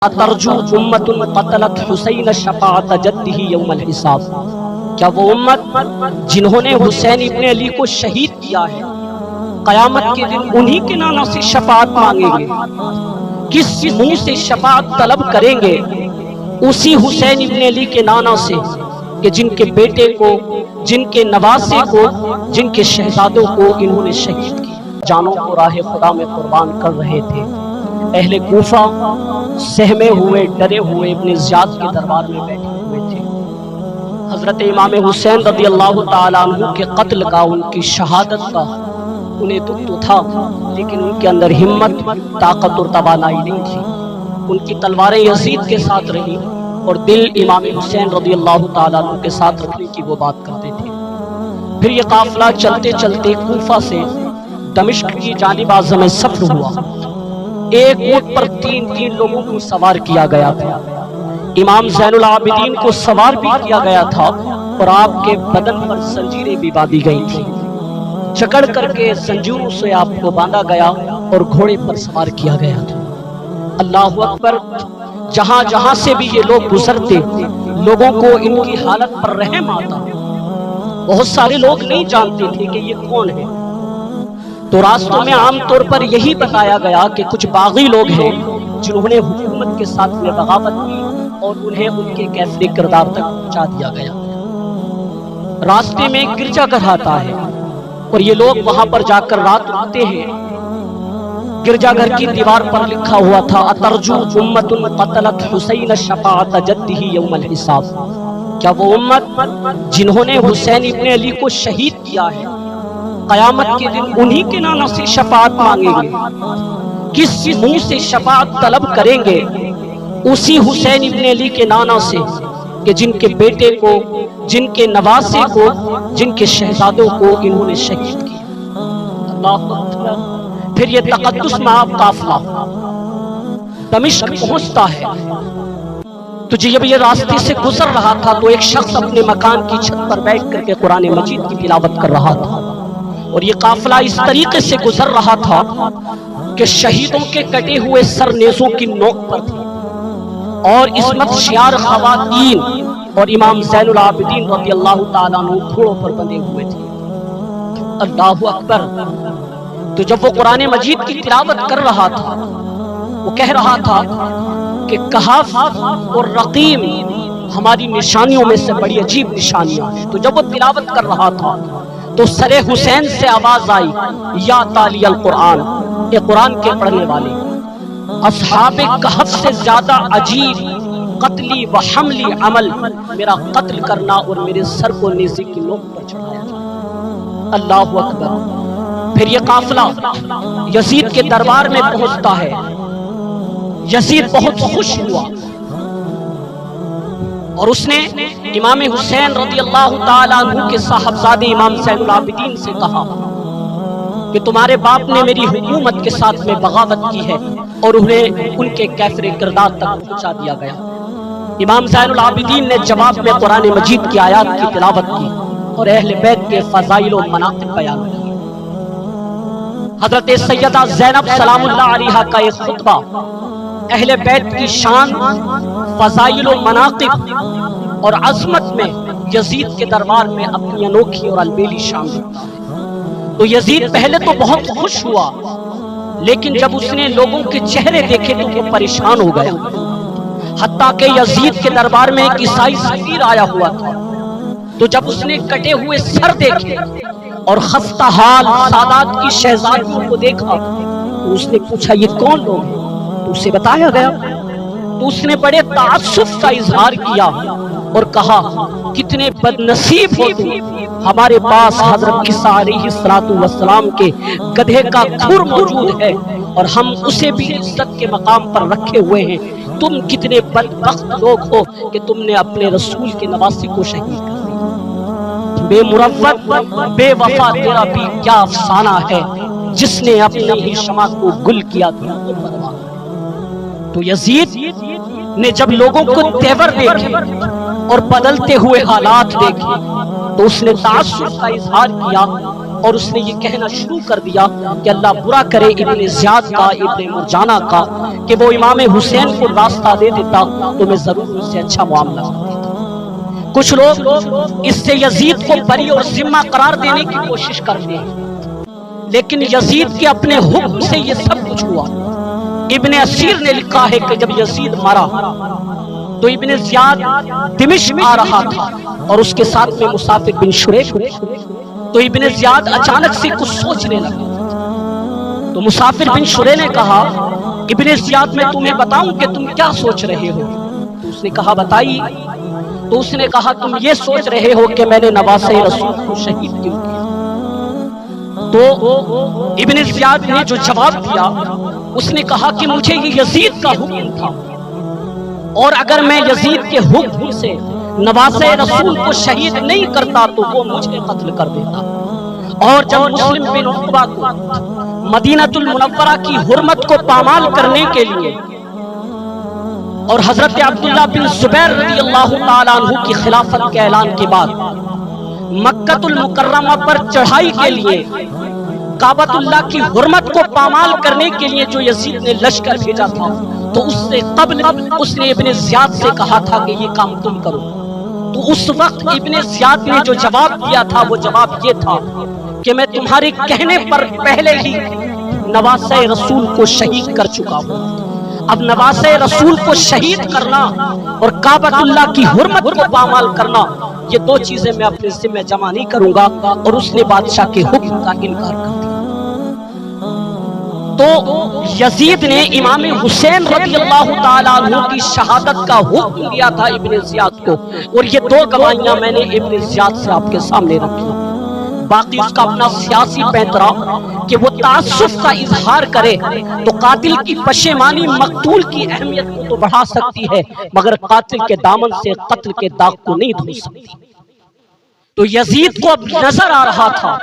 ترجو امت قتلت حسین شفاعت جدہ یوم الحساب، کیا وہ امت جنہوں نے حسین ابن علی کو شہید کیا ہے قیامت کے دن انہی کے نانا سے شفاعت مانگیں گے؟ کس منہ سے شفاعت طلب کریں گے؟ اسی حسین ابن علی کے نانا سے کہ جن کے بیٹے کو، جن کے نواسے کو، جن کے شہزادوں کو انہوں نے شہید کیا، جانوں کو راہ خدا میں قربان کر رہے تھے۔ اہل کوفہ سہمے ہوئے، ڈرے ہوئے ابن زیاد کے دربار میں بیٹھے ہوئے تھے۔ حضرت امام حسین رضی اللہ تعالیٰ عنہ کے قتل کا، ان کی شہادت کا انہیں دکھ تو تھا، لیکن ان کے اندر ہمت، طاقت اور توانائی نہیں تھی۔ ان کی تلواریں یزید کے ساتھ رہی اور دل امام حسین رضی اللہ تعالیٰ عنہ کے ساتھ رکھنے کی وہ بات کرتے تھے۔ پھر یہ قافلہ چلتے چلتے کوفہ سے دمشق کی جانب عازم سفر ہوا۔ ایک اونٹ پر تین لوگوں کو سوار کیا گیا تھا۔ امام زین العابدین کو سوار بھی کیا گیا تھا اور آپ کے بدن پر زنجیریں بھی باندھی گئی تھی۔ جکڑ کر کے زنجیروں سے آپ کو باندھا گیا اور گھوڑے پر سوار کیا گیا تھا۔ اللہ اکبر! جہاں جہاں سے بھی یہ لوگ گزرتے، لوگوں کو ان کی حالت پر رحم آتا۔ بہت سارے لوگ نہیں جانتے تھے کہ یہ کون ہے، تو راستوں میں عام طور پر یہی بتایا گیا کہ کچھ باغی لوگ ہیں جنہوں نے حکومت کے ساتھ میں بغاوت کی اور انہیں ان کے کیفر کردار تک پہنچا دیا گیا۔ راستے میں ایک گرجا گھر آتا ہے اور یہ لوگ وہاں پر جا کر رات رکتے ہیں۔ گرجا گھر کی دیوار پر لکھا ہوا تھا: اترجو امت قتلت حسین شفاعت جدہ یوم الحساب، کیا وہ امت جنہوں نے حسین ابن علی کو شہید کیا ہے قیامت کے دن انہی کے نانا سے شفاعت مانگیں گے؟ کس منہ سے شفاعت طلب کریں گے؟ اسی حسین ابن علی کے نانا سے کہ جن کے بیٹے کو، جن کے نواسے کو، جن کے شہزادوں کو انہوں نے شہید کیا۔ اللہ اکبر! پھر یہ تقدس مآب قافلہ دمشق پہنچتا ہے، تو جب یہ راستے سے گزر رہا تھا تو ایک شخص اپنے مکان کی چھت پر بیٹھ کر کے قرآن مجید کی تلاوت کر رہا تھا، اور یہ قافلہ اس طریقے سے گزر رہا تھا کہ شہیدوں کے کٹے ہوئے سر نیزوں کی نوک پر تھے، اور عصمت شیار خواتین اور امام زین العابدین رضی اللہ تعالیٰ عنہ گھوڑوں پر بندھے ہوئے تھے۔ اللہ اکبر! تو جب وہ قرآن مجید کی تلاوت کر رہا تھا، وہ کہہ رہا تھا کہ کہف اور رقیم ہماری نشانیوں میں سے بڑی عجیب نشانیاں ہیں۔ تو جب وہ تلاوت کر رہا تھا تو سر حسین سے آواز آئی: یا تالی القرآن، اے قرآن کے پڑھنے والے، اصحاب کہف سے زیادہ عجیب قتلی و حملی عمل میرا قتل کرنا اور میرے سر کو نیزے کی نوک پر چڑھایا جائے۔ اللہ اکبر! پھر یہ قافلہ یزید کے دربار میں پہنچتا ہے۔ یزید بہت خوش ہوا اور اس نے امام حسین رضی اللہ تعالیٰ عنہ کے صاحبزادے امام زین العابدین سے کہا کہ تمہارے باپ نے میری حکومت کے ساتھ میں بغاوت کی ہے اور انہیں ان کے کیفر کردار تک پہنچا دیا گیا۔ امام زین العابدین نے جواب میں قرآن مجید کی آیات کی تلاوت کی اور اہل بیت کے فضائل و مناقب بیان کیے۔ حضرت سیدہ زینب سلام اللہ علیہا کا ایک خطبہ اہل بیت کی شان، فضائل و مناقب اور عظمت میں یزید کے دربار میں اپنی انوکھی اور البیلی شان دیتا ہے۔ تو یزید پہلے تو بہت خوش ہوا، لیکن جب اس نے لوگوں کے چہرے دیکھے تو وہ پریشان ہو گیا۔ حتیٰ کہ یزید کے دربار میں ایک عیسائی سفیر آیا ہوا تھا، تو جب اس نے کٹے ہوئے سر دیکھے اور خستہ حال سادات کی شہزادیوں کو دیکھا تو اس نے پوچھا یہ کون لوگ ہیں؟ تو اسے بتایا گیا، تو اس نے بڑے تعصب کا اظہار کیا اور کہا کتنے بد نصیب ہو تم، ہمارے پاس حضرت عیسیٰ علیہ السلام کے گدھے کا کھر موجود ہے اور ہم اسے بھی عزت کے مقام پر رکھے ہوئے ہیں، تم کتنے بدبخت لوگ ہو کہ تم نے اپنے رسول کے نواسے کو شہید کر دیا۔ بے مروت بے وفا تیرا بھی کیا افسانہ ہے، جس نے اپنے ہی شمع کو گل کیا تھا وہ پروانہ۔ تو یزید نے جب لوگوں کو تیور دیکھے اور بدلتے ہوئے حالات دیکھے تو اس نے تعصب کا اظہار کیا اور اس نے یہ کہنا شروع کر دیا کہ اللہ برا کرے ابن زیاد کا، ابن مرجانہ کا، کہ وہ امام حسین کو راستہ دے دیتا تو میں ضرور اس سے اچھا معاملہ کر دیتا۔ کچھ لوگ اس سے یزید کو بری اور ذمہ قرار دینے کی کوشش کرتے ہیں، لیکن یزید کے اپنے حکم سے یہ سب کچھ ہوا۔ ابن اسیر نے لکھا ہے کہ جب یزید مرا تو ابن زیاد دمشق آ رہا تھا اور اس کے ساتھ میں مسافر بن شریح، تو ابن زیاد اچانک سے کچھ سوچنے لگا۔ تو مسافر بن شریح نے کہا ابن زیاد میں تمہیں بتاؤں کہ تم کیا سوچ رہے ہو؟ تو اس نے کہا بتائیے۔ تو اس نے کہا تم یہ سوچ رہے ہو کہ میں نے نواسہ رسول کو شہید کیوں کیا؟ تو ابن زیاد نے جو جواب دیا اس نے کہا کہ مجھے یہ یزید کا حکم تھا، اور اگر میں یزید کے حکم سے نواسہ رسول کو شہید نہیں کرتا تو وہ مجھے قتل کر دیتا۔ اور جب مسلم بن عقبہ کو مدینہ المنورہ کی حرمت کو پامال کرنے کے لیے اور حضرت عبداللہ بن زبیر رضی اللہ تعالیٰ عنہ کی خلافت کے اعلان کے بعد مکہ المکرمہ پر چڑھائی کے لیے کعبۃ اللہ کی حرمت کو پامال کرنے کے لیے جو یزید نے لشکر بھیجا تھا، تو اس سے قبل اس نے ابن زیاد سے کہا تھا کہ یہ کام تم کرو۔ تو اس وقت ابن زیاد نے جو جواب دیا تھا وہ جواب یہ تھا کہ میں تمہارے کہنے پر پہلے ہی نواسہ رسول کو شہید کر چکا ہوں۔ اب نواسہ رسول کو شہید کرنا اور کعبۃ اللہ کی حرمت کو پامال کرنا، یہ دو چیزیں میں اپنے ذمہ جمع نہیں کروں گا۔ اور اس نے بادشاہ کے حکم کا انکار کر دیا۔ تو یزید نے امام حسین رضی اللہ تعالیٰ عنہ کی شہادت کا حکم دیا تھا ابن زیاد کو، اور یہ دو گواہیاں میں نے ابن زیاد سے آپ کے سامنے رکھی۔ باقی اس کا اپنا سیاسی پینترا کہ وہ تعصب کا اظہار کرے تو قاتل کی پشیمانی مقتول کی اہمیت کو تو بڑھا سکتی ہے، مگر قاتل کے دامن سے قتل کے داغ کو نہیں دھو سکتی۔ تو یزید کو اب نظر آ رہا تھا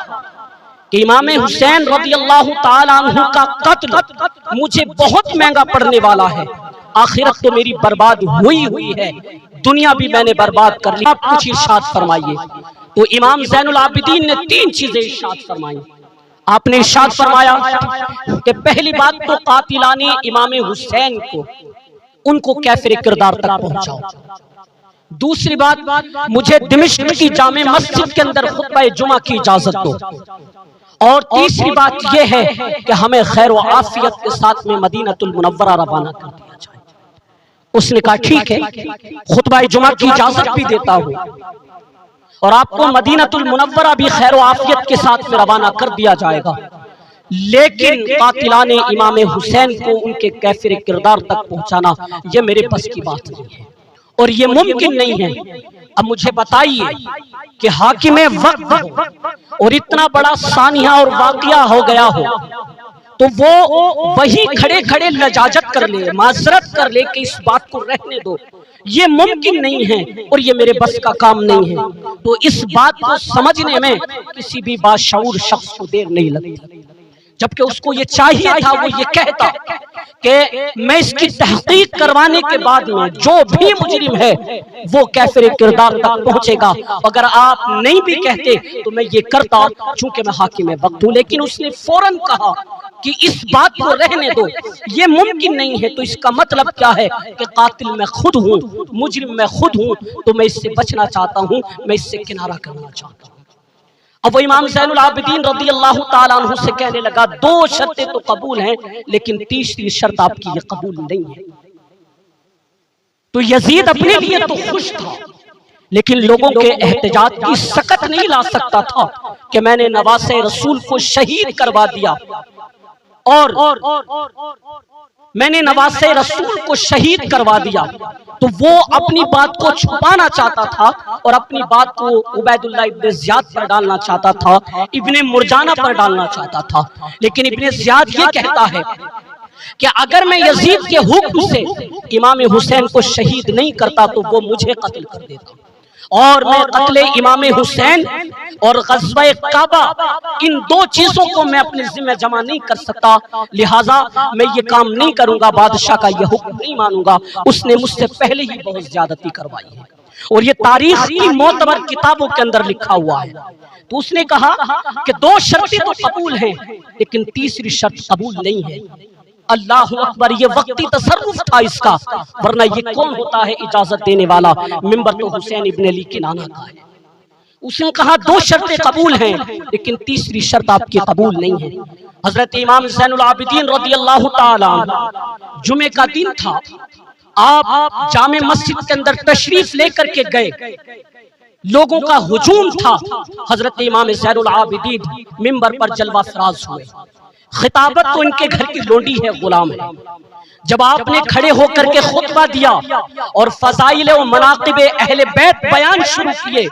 کہ امام حسین رضی اللہ تعالیٰ عنہ کا قتل مجھے بہت مہنگا پڑنے والا ہے، آخرت تو میری برباد ہوئی ہے، دنیا بھی میں نے برباد کر لی۔ آپ کچھ ارشاد فرمائیے۔ تو امام زین العابدین نے تین چیزیں ارشاد فرمائی۔ آپ نے ارشاد فرمایا کہ پہلی بات تو قاتلان امام حسین کو ان کو کیفر کردار تک پہنچاؤ۔ دوسری بات مجھے دمشق کی جامع مسجد کے اندر خطبہ جمعہ کی اجازت دو، اور تیسری بات یہ ہے کہ ہمیں خیر و عافیت کے ساتھ میں مدینہ المنورہ روانہ کر دیا جائے۔ اس نے کہا ٹھیک ہے، خطبہ جمعہ کی اجازت بھی دیتا ہوں اور آپ کو مدینہ المنورہ بھی خیر و عافیت کے ساتھ میں روانہ کر دیا جائے گا، لیکن قاتلان امام حسین کو ان کے کیفر کردار تک پہنچانا یہ میرے بس کی بات نہیں ہے اور یہ ممکن نہیں ہے۔ اب مجھے بتائیے کہ حاکم وقت اور اتنا بڑا سانحہ اور واقعہ ہو گیا ہو تو وہ وہی کھڑے کھڑے لجاجت کر لے، معذرت کر لے کہ اس بات کو رہنے دو، یہ ممکن نہیں ہے اور یہ میرے بس کا کام نہیں ہے۔ تو اس بات کو سمجھنے میں کسی بھی باشعور شخص کو دیر نہیں لگتی، جبکہ اس کو یہ چاہیے تھا وہ یہ کہتا کہ میں اس کی تحقیق کروانے کے بعد میں جو بھی مجرم ہے وہ کیفر کردار تک پہنچے گا، اگر آپ نہیں بھی کہتے تو میں یہ کرتا چونکہ میں حاکم وقت ہوں۔ لیکن اس نے فوراً کہا کہ اس بات کو رہنے دو، یہ ممکن نہیں ہے۔ تو اس کا مطلب کیا ہے کہ قاتل میں خود ہوں، مجرم میں خود ہوں، تو میں اس سے بچنا چاہتا ہوں، میں اس سے کنارہ کرنا چاہتا ہوں۔ اب وہ امام زین العابدین رضی اللہ تعالیٰ عنہ سے کہنے لگا دو شرطیں تو قبول ہیں لیکن تیسری شرط آپ کی یہ قبول نہیں ہے۔ تو یزید اپنے لیے تو خوش تھا لیکن لوگوں کے احتجاج کی سکت نہیں لا سکتا تھا کہ میں نے نواسہ رسول کو شہید کروا دیا اور میں نے نواسہ رسول کو شہید کروا دیا، تو وہ اپنی بات کو چھپانا چاہتا تھا اور اپنی بات کو عبید اللہ ابن زیاد پر ڈالنا چاہتا تھا، ابن مرجانہ پر ڈالنا چاہتا تھا۔ لیکن ابن زیاد یہ کہتا ہے کہ اگر میں یزید کے حکم سے امام حسین کو شہید نہیں کرتا تو وہ مجھے قتل کر دیتا، اور میں قتل امام حسین اور غزوہ کعبہ ان دو چیزوں کو میں اپنے ذمہ جمع نہیں کر سکتا، لہٰذا میں یہ کام نہیں کروں گا، بادشاہ کا یہ حکم نہیں مانوں گا، اس نے مجھ سے پہلے ہی بہت زیادتی کروائی ہے۔ اور یہ تاریخ کی معتبر کتابوں کے اندر لکھا ہوا ہے. تو اس نے کہا کہ 2 شرطیں تو قبول ہیں لیکن تیسری شرط قبول نہیں ہے. اللہ اکبر، یہ وقتی تصرف تھا اس کا، ورنہ یہ کون ہوتا ہے اجازت دینے والا؟ ممبر تو حسین ابن علی کے نانا کا ہے. اس نے کہا 2 شرطیں قبول ہیں لیکن تیسری شرط آپ کی قبول نہیں ہے. حضرت امام زین العابدین رضی اللہ تعالی عنہ، جمعے کا دن تھا، آپ جامع مسجد کے اندر تشریف لے کر کے گئے، لوگوں کا ہجوم تھا. حضرت امام زین العابدین ممبر پر جلوہ فراز ہوئے. خطابت تو ان کے گھر کی لونڈی ہے، غلام ہے. جب آپ نے کھڑے ہو کر کے خطبہ دیا اور فضائل و مناقب اہل بیت بیان شروع کیے،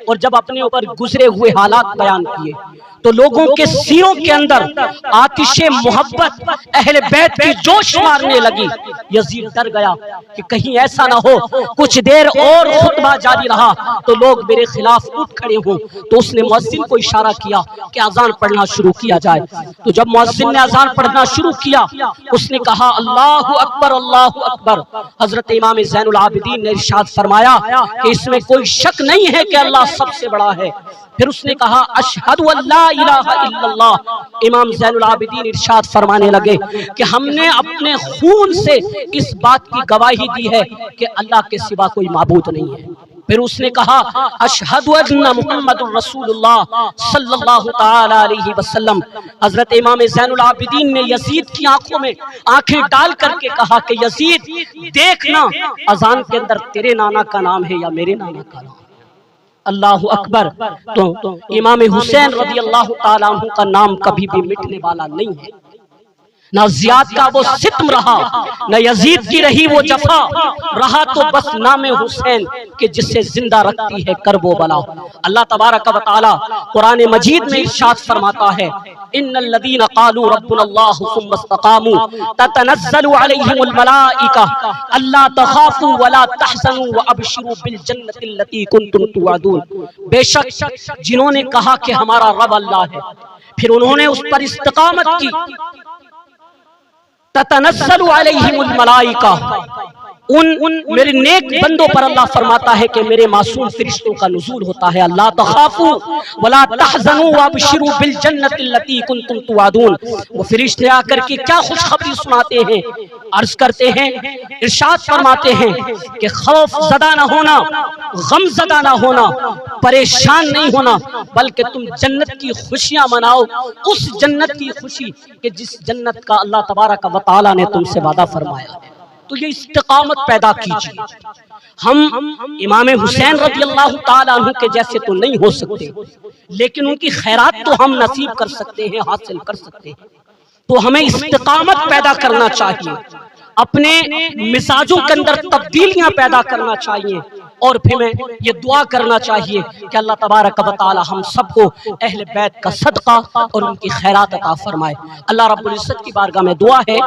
اور جب اپنے اوپر گزرے ہوئے حالات بیان کیے، تو لوگوں کے سینوں کے اندر آتش محبت اہل بیت کی جوش مارنے لگی. یزید ڈر گیا کہ کہیں ایسا نہ ہو کچھ دیر اور خطبہ جاری رہا تو لوگ میرے خلاف اٹھ کھڑے ہوں. تو اس نے مؤذن کو اشارہ کیا کہ اذان پڑھنا شروع کیا جائے. تو جب مؤذن نے اذان پڑھنا شروع کیا، اس نے کہا اللہ اکبر اللہ اکبر. حضرت امام زین العابدین نے ارشاد فرمایا کہ اس میں کوئی شک نہیں ہے کہ اللہ سب سے بڑا ہے. پھر اس نے کہا اشہد ان لا الہ الا اللہ. امام زین العابدین ارشاد فرمانے لگے کہ ہم نے اپنے خون سے اس بات کی گواہی دی ہے کہ اللہ کے سوا کوئی معبود نہیں ہے. پھر اس نے کہا اشہد ان محمد رسول اللہ صلی اللہ تعالی علیہ وسلم. حضرت امام زین العابدین نے یزید کی آنکھوں میں آنکھیں ڈال کر کے کہا کہ یزید دیکھنا، اذان کے اندر تیرے نانا کا نام ہے یا میرے نانا کا نام. اللہ اکبر. تو امام حسین رضی اللہ تعالیٰ عنہ کا نام کبھی بھی مٹنے والا نہیں ہے. نہ زیاد کا وہ ستم رہا، نہ یزید کی رہی وہ جفا، رہا تو بس نام حسین کہ جسے زندہ رکھتی ہے کرب و بلا. اللہ تبارک و تعالی قرآن مجید میں ارشاد فرماتا ہے ان الذين قالوا ربنا الله ثم استقاموا تتنزل عليهم الملائكة الا تخافوا ولا تحزنوا وابشروا بالجنة التي كنتم توعدون. بے شک جنہوں نے کہا کہ ہمارا رب اللہ ہے، پھر انہوں نے اس پر استقامت کی، تتنزل علیہم الملائکہ، ان میرے نیک بندوں پر اللہ فرماتا ہے کہ میرے معصوم فرشتوں کا نزول ہوتا ہے. اللہ تخافوا ولا تحزنوا وابشروا بالجنۃ التي كنتم توعدون. وہ فرشتے آ کر کے کیا خوشخبری سناتے ہیں، عرض کرتے ہیں، ارشاد فرماتے ہیں کہ خوف زدہ نہ ہونا، غم زدہ نہ ہونا، پریشان نہیں ہونا، بلکہ تم جنت کی خوشیاں مناؤ، اس جنت کی خوشی کہ جس جنت کا اللہ تبارک و تعالی نے تم سے وعدہ فرمایا ہے. تو یہ استقامت پیدا کیجیے. ہم امام حسین رضی اللہ تعالیٰ عنہ کے جیسے تو نہیں ہو سکتے، لیکن ان کی خیرات تو ہم نصیب کر سکتے ہیں، حاصل کر سکتے ہیں. تو ہمیں استقامت پیدا کرنا چاہیے، اپنے مزاجوں کے اندر تبدیلیاں پیدا کرنا چاہیے، اور پھر میں یہ دعا کرنا چاہیے کہ اللہ تبارک و تعالی ہم سب کو اہل بیت کا صدقہ اور ان کی خیرات عطا فرمائے. اللہ رب العزت کی بارگاہ میں دعا ہے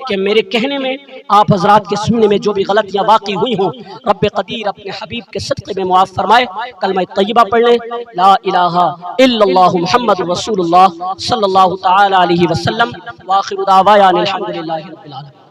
کہ میرے کہنے میں، آپ حضرات کے سننے میں جو بھی غلطیاں واقع ہوئی ہوں، رب قدیر اپنے حبیب کے صدقے میں معاف فرمائے. کلمہ طیبہ پڑھ لیں، لا الہ الا اللہ محمد رسول اللہ صلی اللہ تعالی علیہ وسلم. وآخر دعوانا الحمدللہ رب العالمین.